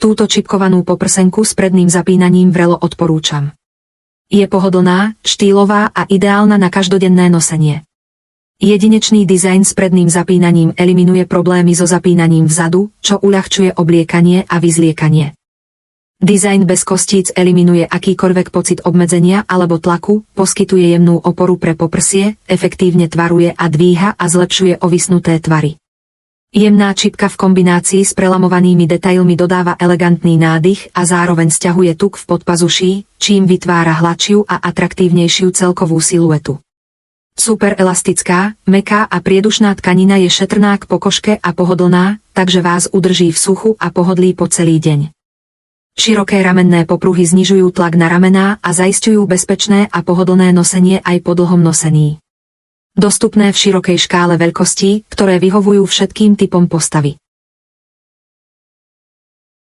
Túto čipkovanú poprsenku s predným zapínaním vrelo odporúčam. Je pohodlná, štýlová a ideálna na každodenné nosenie. Jedinečný dizajn s predným zapínaním eliminuje problémy so zapínaním vzadu, čo uľahčuje obliekanie a vyzliekanie. Dizajn bez kostíc eliminuje akýkoľvek pocit obmedzenia alebo tlaku, poskytuje jemnú oporu pre poprsie, efektívne tvaruje a dvíha a zlepšuje ovisnuté tvary. Jemná čipka v kombinácii s prelamovanými detailmi dodáva elegantný nádych a zároveň sťahuje tuk v podpazuší, čím vytvára hladšiu a atraktívnejšiu celkovú siluetu. Super elastická, mäkká a priedušná tkanina je šetrná k pokožke a pohodlná, takže vás udrží v suchu a pohodlí po celý deň. Široké ramenné popruhy znižujú tlak na ramená a zaisťujú bezpečné a pohodlné nosenie aj po dlhom nosení. Dostupné v širokej škále veľkostí, ktoré vyhovujú všetkým typom postavy.